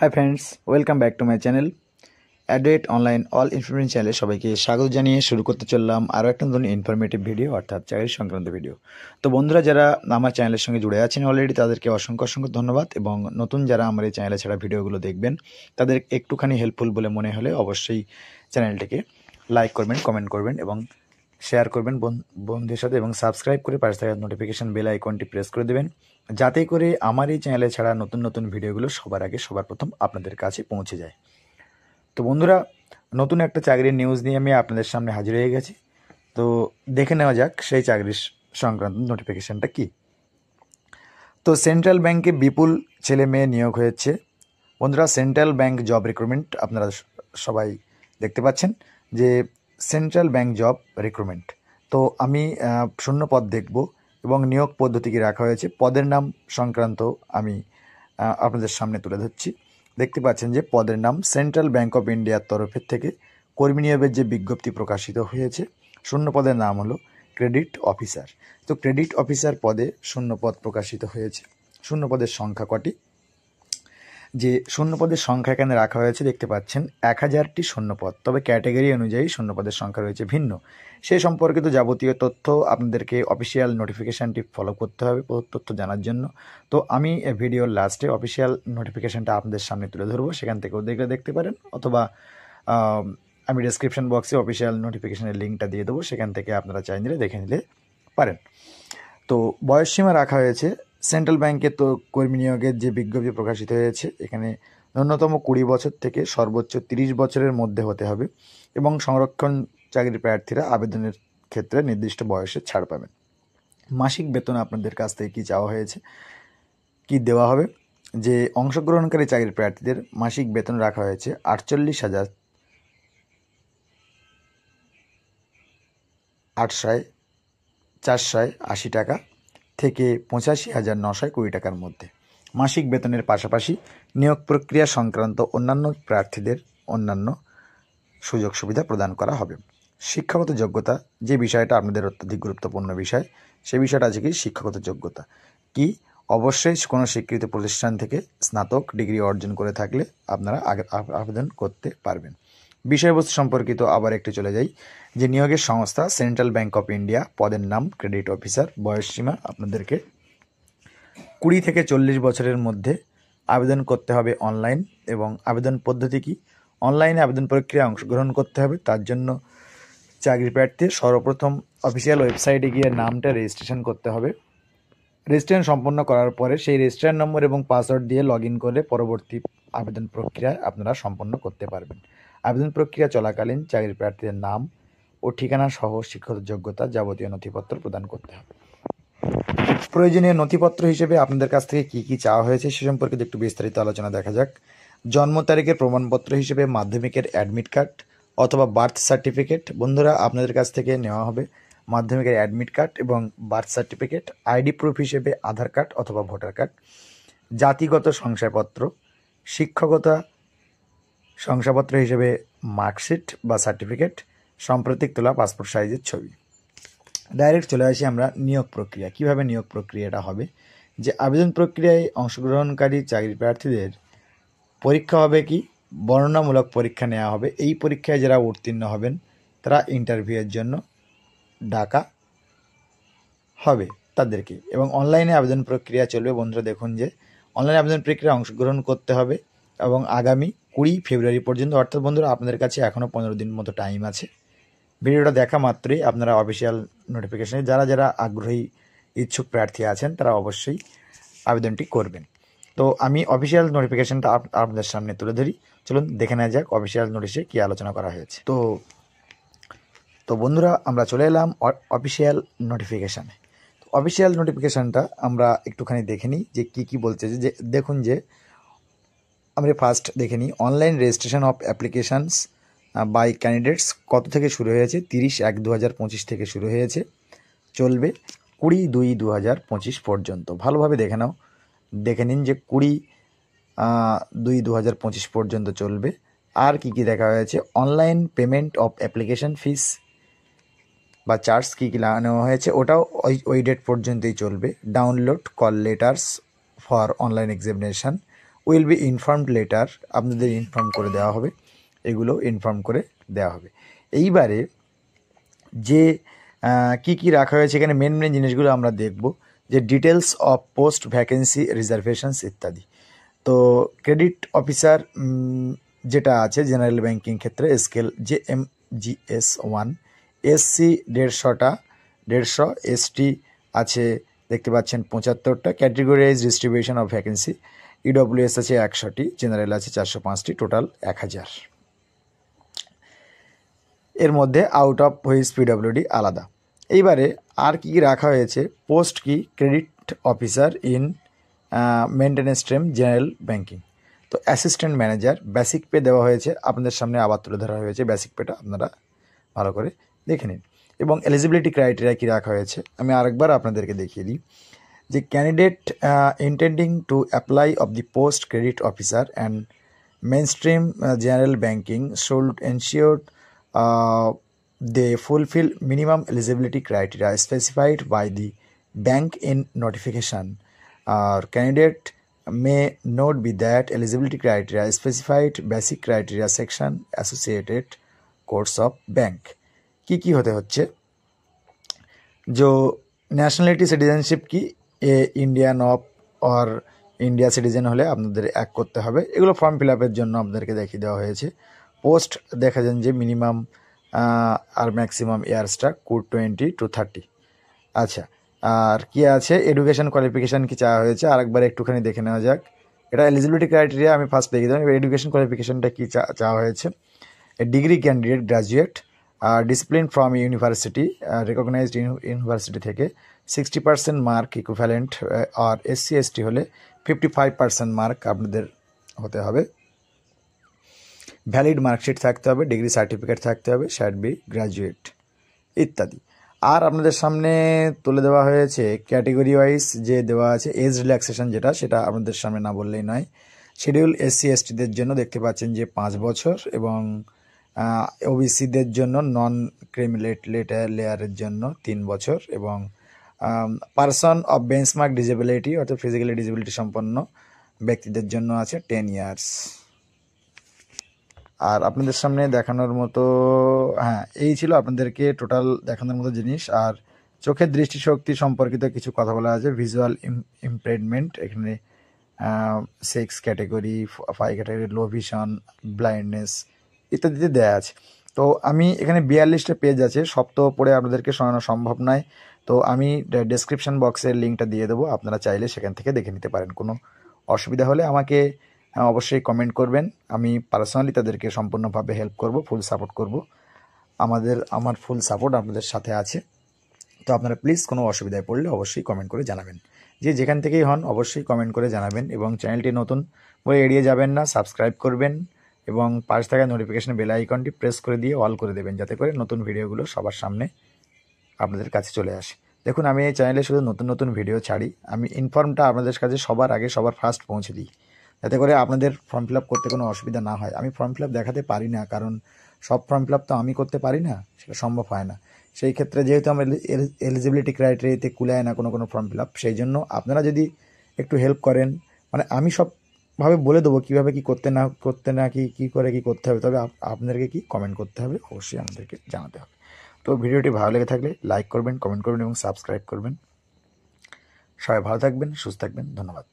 High friends, welcome back to my channel Advait online all information চ্যানেলে সবাইকে স্বাগত জানিয়ে শুরু করতে চললাম আরও একটা নতুন ইনফরমেটিভ ভিডিও অর্থাৎ চাকরি সংক্রান্ত ভিডিও। তো বন্ধুরা যারা আমার চ্যানেলের সঙ্গে জুড়ে আছেন অলরেডি তাদেরকে অসংখ্য অসংখ্য ধন্যবাদ, এবং নতুন যারা আমার এই চ্যানেলে ছাড়া ভিডিওগুলো দেখবেন তাদের একটুখানি হেল্পফুল বলে মনে হলে অবশ্যই চ্যানেলটিকে লাইক করবেন, কমেন্ট করবেন এবং শেয়ার করবেন বন্ধুদের সাথে, এবং সাবস্ক্রাইব করে পাশে থাকা নোটিফিকেশন বেল আইকনটি প্রেস করে দেবেন, যাতে করে আমার এই চ্যানেলে ছাড়া নতুন নতুন ভিডিওগুলো সবার আগে সবার প্রথম আপনাদের কাছে পৌঁছে যায়। তো বন্ধুরা, নতুন একটা চাকরির নিউজ নিয়ে আমি আপনাদের সামনে হাজির হয়ে গেছি। তো দেখে নেওয়া যাক সেই চাকরির সংক্রান্ত নোটিফিকেশানটা কি। তো সেন্ট্রাল ব্যাংকে বিপুল ছেলে মেয়ে নিয়োগ হয়েছে। বন্ধুরা, সেন্ট্রাল ব্যাংক জব রিক্রুটমেন্ট আপনারা সবাই দেখতে পাচ্ছেন যে সেন্ট্রাল ব্যাংক জব রিক্রুটমেন্ট। তো আমি শূন্য পদ দেখব এবং নিয়োগ পদ্ধতি কি রাখা হয়েছে, পদের নাম সংক্রান্ত আমি আপনাদের সামনে তুলে ধরছি। দেখতে পাচ্ছেন যে পদের নাম সেন্ট্রাল ব্যাংক অফ ইন্ডিয়ার তরফের থেকে কর্মী নিয়োগের যে বিজ্ঞপ্তি প্রকাশিত হয়েছে, শূন্য পদের নাম হলো ক্রেডিট অফিসার। তো ক্রেডিট অফিসার পদে শূন্য পদ প্রকাশিত হয়েছে। শূন্য পদের সংখ্যা কটি? যে শূন্য পদের সংখ্যা এখানে রাখা হয়েছে দেখতে পাচ্ছেন 1000টি শূন্যপদ, তবে ক্যাটাগরি অনুযায়ী শূন্যপদের সংখ্যা রয়েছে ভিন্ন। সে সম্পর্কিত যাবতীয় তথ্য আপনাদেরকে অফিসিয়াল নোটিফিকেশানটি ফলো করতে হবে তথ্য জানার জন্য। তো আমি ভিডিওর লাস্টে অফিসিয়াল নোটিফিকেশানটা আপনাদের সামনে তুলে ধরবো, সেখান থেকেও দেখতে পারেন, অথবা আমি ডেসক্রিপশন বক্সে অফিসিয়াল নোটিফিকেশানের লিঙ্কটা দিয়ে দেবো, সেখান থেকে আপনারা চাইলে দেখে নিতে পারেন। তো বয়সসীমা রাখা হয়েছে সেন্ট্রাল ব্যাংকে, তো কর্মী নিয়োগের যে বিজ্ঞপ্তি প্রকাশিত হয়েছে এখানে ন্যূনতম 20 বছর থেকে সর্বোচ্চ 30 বছরের মধ্যে হতে হবে, এবং সংরক্ষণ চাকরি প্রার্থীরা আবেদনের ক্ষেত্রে নির্দিষ্ট বয়সে ছাড় পাবেন। মাসিক বেতন আপনাদের কাছ থেকে কী চাওয়া হয়েছে, কি দেওয়া হবে, যে অংশগ্রহণকারী চাকরি প্রার্থীদের মাসিক বেতন রাখা হয়েছে 48,480 টাকা থেকে 85,920 টাকার মধ্যে। মাসিক বেতনের পাশাপাশি নিয়োগ প্রক্রিয়া সংক্রান্ত অন্যান্য প্রার্থীদের অন্যান্য সুযোগ সুবিধা প্রদান করা হবে। শিক্ষাগত যোগ্যতা, যে বিষয়টা আপনাদের অত্যধিক গুরুত্বপূর্ণ বিষয়, সে বিষয়টা আছে কি শিক্ষাগত যোগ্যতা কি। অবশ্যই কোনো স্বীকৃত প্রতিষ্ঠান থেকে স্নাতক ডিগ্রি অর্জন করে থাকলে আপনারা আবেদন করতে পারবেন। বিষয়বস্তু সম্পর্কিত আবার একটু চলে যাই, যে নিয়োগের সংস্থা সেন্ট্রাল ব্যাংক অফ ইন্ডিয়া, পদের নাম ক্রেডিট অফিসার, বয়সসীমা আপনাদেরকে 20 থেকে 40 বছরের মধ্যে আবেদন করতে হবে অনলাইন, এবং আবেদন পদ্ধতি কি, অনলাইনে আবেদন প্রক্রিয়ায় অংশগ্রহণ করতে হবে। তার জন্য চাকরি প্রার্থী সর্বপ্রথম অফিসিয়াল ওয়েবসাইটে গিয়ে নামটা রেজিস্ট্রেশন করতে হবে। রেজিস্ট্রেশন সম্পন্ন করার পরে সেই রেজিস্ট্রেশন নম্বর এবং পাসওয়ার্ড দিয়ে লগ ইন করে পরবর্তী আবেদন প্রক্রিয়া আপনারা সম্পন্ন করতে পারবেন। আবেদন প্রক্রিয়া চলাকালীন চাকরি প্রার্থীদের নাম ও ঠিকানা সহ শিক্ষাগত যোগ্যতা যাবতীয় নথিপত্র প্রদান করতে হবে। প্রয়োজনীয় নথিপত্র হিসেবে আপনাদের কাছ থেকে কী কী চাওয়া হয়েছে সে সম্পর্কিত একটু বিস্তারিত আলোচনা দেখা যাক। জন্ম তারিখের প্রমাণপত্র হিসেবে মাধ্যমিকের অ্যাডমিট কার্ড অথবা বার্থ সার্টিফিকেট বন্ধুরা আপনাদের কাছ থেকে নেওয়া হবে। মাধ্যমিকের অ্যাডমিট কার্ড এবং বার্থ সার্টিফিকেট, আইডি প্রুফ হিসেবে আধার কার্ড অথবা ভোটার কার্ড, জাতিগত শংসাপত্র, শিক্ষকতা শংসাপত্র হিসেবে মার্কশিট বা সার্টিফিকেট, সাম্প্রতিক তোলা পাসপোর্ট সাইজের ছবি। ডাইরেক্ট চলে আসি আমরা নিয়োগ প্রক্রিয়া। কিভাবে নিয়োগ প্রক্রিয়াটা হবে, যে আবেদন প্রক্রিয়ায় অংশগ্রহণকারী চাকরি প্রার্থীদের পরীক্ষা হবে কি, বর্ণনামূলক পরীক্ষা নেওয়া হবে। এই পরীক্ষায় যারা উত্তীর্ণ হবেন তারা ইন্টারভিউয়ের জন্য ডাকা হবে তাদেরকে, এবং অনলাইনে আবেদন প্রক্রিয়া চলবে। বন্ধুরা দেখুন যে অনলাইনে আবেদন প্রক্রিয়ায় অংশগ্রহণ করতে হবে এবং আগামী 20 ফেব্রুয়ারি পর্যন্ত, অর্থাৎ বন্ধুরা আপনাদের কাছে এখনও 15 দিন মতো টাইম আছে। ভিডিওটা দেখা মাত্রই আপনারা অফিসিয়াল নোটিফিকেশানে যারা যারা আগ্রহী ইচ্ছুক প্রার্থী আছেন তারা অবশ্যই আবেদনটি করবেন। তো আমি অফিসিয়াল নোটিফিকেশানটা আপনাদের সামনে তুলে ধরি, চলুন দেখে নেওয়া যাক অফিসিয়াল নোটিশে কী আলোচনা করা হয়েছে। তো বন্ধুরা আমরা চলে এলাম অফিসিয়াল নোটিফিকেশানে। তো অফিসিয়াল নোটিফিকেশানটা আমরা একটুখানি দেখে নিই যে কী কী বলছে। যে দেখুন যে আমরা ফার্স্ট দেখে নিই, online registration of applications by candidates কত থেকে শুরু হয়েছে, 30/1/2025 থেকে শুরু হয়েছে, চলবে 20/2/2025 পর্যন্ত। ভালোভাবে দেখে নিন যে 20/2/2025 পর্যন্ত চলবে। আর কি কি দেখা হয়েছে, online payment of application fees বা চার্জ কী কী নেওয়া হয়েছে ওটাও ওই ডেট পর্যন্তই চলবে। Download call letters for online examination will be informed letter, আপনাদের ইনফর্ম করে দেওয়া হবে, এগুলো ইনফর্ম করে দেওয়া হবে। এইবারে যে কি কি রাখা হয়েছে এখানে মেন জিনিসগুলো আমরা দেখব, যে details of post vacancy reservations ইত্যাদি। তো ক্রেডিট অফিসার যেটা আছে জেনারেল ব্যাংকিং ক্ষেত্রে স্কেল JMGS1, SC 150, ST আছে দেখতে পাচ্ছেন 75টা, categories distribution of vacancy EWS আছে 100টি, জেনারেল আছে 405টি, টোটাল 1000। এর মধ্যে আউট অফ হুইচ PWD আলাদা। এইবারে আর কি রাখা হয়েছে, পোস্ট কি credit officer in maintenance stream general banking. তো অ্যাসিস্ট্যান্ট ম্যানেজার বেসিক পে দেওয়া হয়েছে, আপনাদের সামনে আবার তুলে ধরা হয়েছে বেসিক পেটা, আপনারা ভালো করে দেখে নিন। এবং এলিজিবিলিটি ক্রাইটেরিয়া কি রাখা হয়েছে আমি আরেকবার আপনাদেরকে দেখিয়ে দিই, যে candidate intending to apply of the post credit officer and mainstream general banking should ensure they fulfill minimum eligibility criteria specified by the bank in notification. Candidate may note be that eligibility criteria specified basic criteria section associated course of bank কি হতে হচ্ছে, जो nationality citizenship কি Indian of or India citizen হলে আপনাদের এক করতে হবে, এগুলো ফর্ম ফিল আপের জন্য আপনাদেরকে দেখিয়ে দেওয়া হয়েছে। পোস্ট দেখা যান যে মিনিমাম আর ম্যাক্সিমাম ইয়ার্সটা 20 to 30। আচ্ছা, আর কি আছে এডুকেশন কোয়ালিফিকেশান কি চাওয়া হয়েছে আরেকবার একটুখানি দেখে নেওয়া যাক। এটা এলিজিবিলিটি ক্রাইটেরিয়া আমি ফার্স্ট দেখিয়ে দিলাম, এবার এডুকেশন কোয়ালিফিকেশানটা কি চাওয়া হয়েছে। Degree candidate graduate, discipline from university, recognized university থেকে 60% মার্ক ইকুইভ্যালেন্ট, আর SC ST হলে 55% মার্ক আপনাদের হতে হবে। ভ্যালিড মার্কশিট থাকতে হবে, ডিগ্রি সার্টিফিকেট থাকতে হবে, শ্যাড বি গ্র্যাজুয়েট ইত্যাদি। আর আপনাদের সামনে তুলে দেওয়া হয়েছে ক্যাটেগরি ওয়াইজ যে দেওয়া আছে এজ রিল্যাক্সেশন যেটা, সেটা আপনাদের সামনে না বললেই নয়। শিডিউল SC STদের জন্য দেখতে পাচ্ছেন যে 5 বছর, এবং OBCদের জন্য নন ক্রিমিলেটেড লেয়ারের জন্য 3 বছর, এবং পারসন অফ বেঞ্চমার্ক ডিসেবিলিটি অর্থাৎ ফিজিক্যালি ডিসেবিলিটি সম্পন্ন ব্যক্তিদের জন্য আছে 10 ইয়ার্স। আর আপনাদের সামনে দেখানোর মতো এই ছিল আপনাদেরকে টোটাল দেখানোর মতো জিনিস। আর চোখের দৃষ্টিশক্তি সম্পর্কিত কিছু কথা বলা আছে, ভিজুয়াল ইমপ্রেডমেন্ট, এখানে 6 category, 5 category, low vision, blindness ইত্যাদিতে দেওয়া আছে। তো আমি এখানে 42টা পেজ আছে, সব তো পড়ে আপনাদেরকে শোনানো সম্ভব নয়, তো আমি ডেসক্রিপশন বক্সের লিঙ্কটা দিয়ে দেবো, আপনারা চাইলে সেখান থেকে দেখে নিতে পারেন। কোনো অসুবিধা হলে আমাকে অবশ্যই কমেন্ট করবেন, আমি পার্সোনালি তাদেরকে সম্পূর্ণভাবে হেল্প করব, ফুল সাপোর্ট করব। আমার ফুল সাপোর্ট আপনাদের সাথে আছে। তো আপনারা প্লিজ কোনো অসুবিধায় পড়লে অবশ্যই কমেন্ট করে জানাবেন, যে যেখান থেকেই হন অবশ্যই কমেন্ট করে জানাবেন। এবং চ্যানেলটি নতুন বলে এড়িয়ে যাবেন না, সাবস্ক্রাইব করবেন এবং পাশে থাকা নোটিফিকেশন বেল আইকনটি প্রেস করে দিয়ে অল করে দেবেন, যাতে করে নতুন ভিডিওগুলো সবার সামনে আপনাদের কাছে চলে আসে। দেখুন, আমি এই চ্যানেলে শুধু নতুন ভিডিও ছাড়ি, আমি ইনফর্মটা আপনাদের কাছে সবার আগে সবার ফার্স্ট পৌঁছে দিই, যাতে করে আপনাদের ফর্ম ফিল আপ করতে কোনো অসুবিধা না হয়। আমি ফর্ম ফিল আপ দেখাতে পারি না, কারণ সব ফর্ম ফিল আপ তো আমি করতে পারি না, সেটা সম্ভব হয় না। সেই ক্ষেত্রে যেহেতু আমার এলিজিবিলিটি ক্রাইটেরিয়াতে কুলায় না কোনো ফর্ম ফিল আপ, সেই জন্য আপনারা যদি একটু হেল্প করেন, মানে আমি সবভাবে বলে দেবো কীভাবে কী করতে না কী করে কী করতে হবে, তবে আপনাদেরকে কি কমেন্ট করতে হবে অবশ্যই আমাদেরকে জানাতে হবে। তো ভিডিওটি ভালো লেগে থাকলে লাইক করবেন, কমেন্ট করবেন এবং সাবস্ক্রাইব করবেন। সবাই ভালো থাকবেন, সুস্থ থাকবেন, ধন্যবাদ।